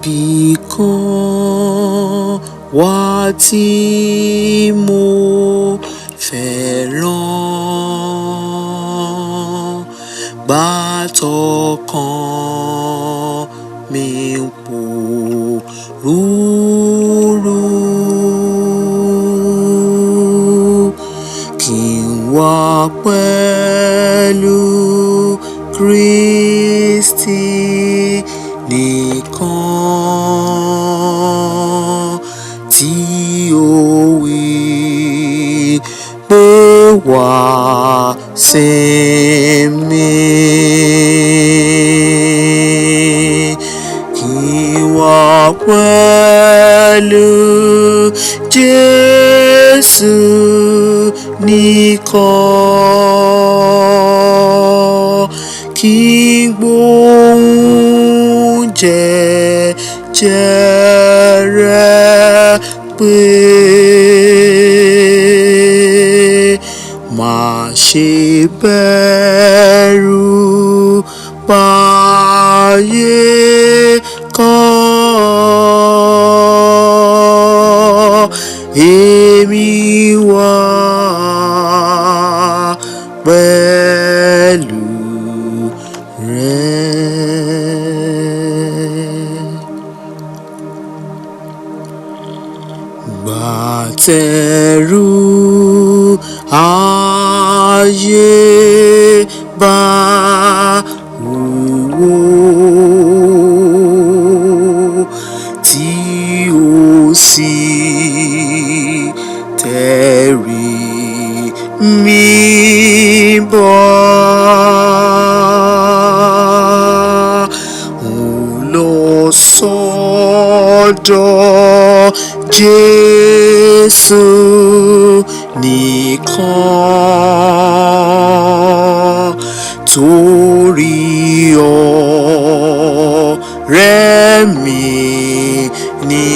Ibìkan wà tí mo fẹ́ràn, gbà tọkàn mi pòrúurú, kí n wà pẹ̀lú Kristi nìkan, tí ó wí pé wá sinmi, kí n wà pẹ̀lú Jésù nìkan, kí n gbóhùn jẹ́jẹ́ rẹ̀ pé má ṣe bẹ̀rù báyé kọ́, èmi wà pẹ̀lú rẹ̀. Gbà tẹ̀rù ayé bá wúwo, tí ó sì tẹ̀rí mi bọ̀, lọ sọ́dọ̀ Jésù nìkan, torí ọ̀rẹ́ mi ni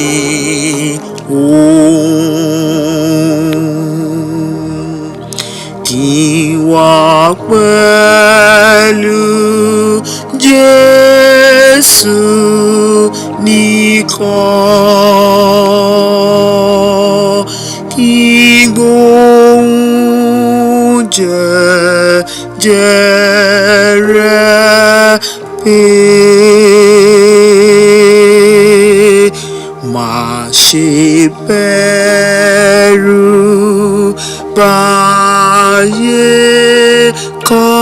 òun, kí n wà pẹ̀lú Jésù nìkan, kí n gbóhùn jẹ́jẹ́ rẹ̀ pé má ṣe bẹ̀rù báyé kọ́,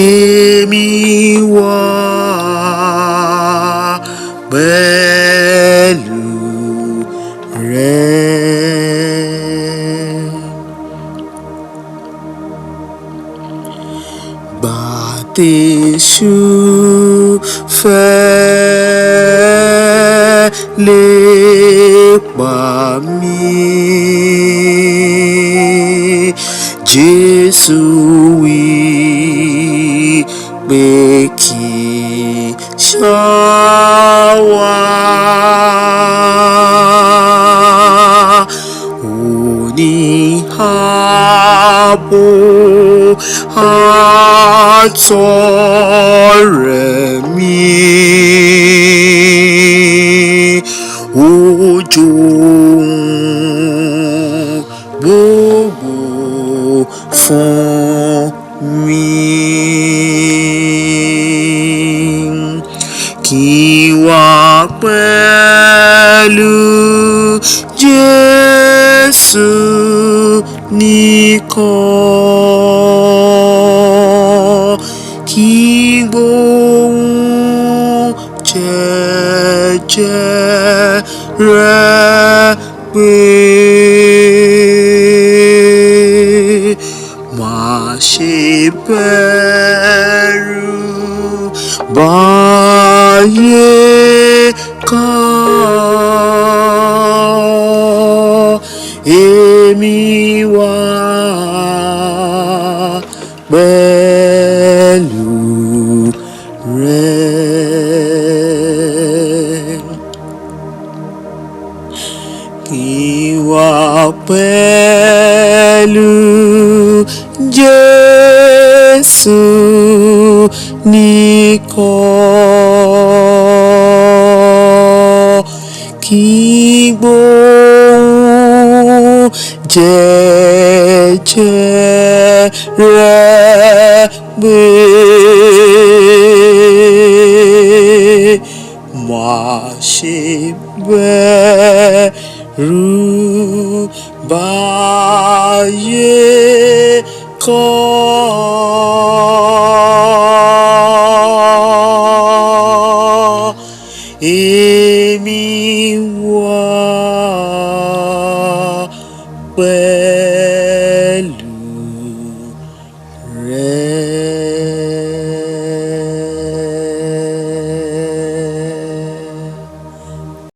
èmi wà pẹ̀lú rẹ̀. Gbà tèṣù fẹ́ lépa mi, Jésù wí pé kí ṣáwá, òní ààbò àtọ̀rẹ́ mi, ojú gbogbo fún mi, kí n wà pẹ̀lú Jésù nìkan, kí n gbóhùn jẹ́jẹ́ rẹ̀ pé má ṣe bẹ̀rù báyé kọ́, èmi wà pẹ̀lú rẹ̀, kí n wà pẹ̀lú Jésù nìkan kí gbóhùn jẹ́jẹ́ rẹ̀ gbé. Má ṣe bẹ̀rù báyé kọ́. Èmi wà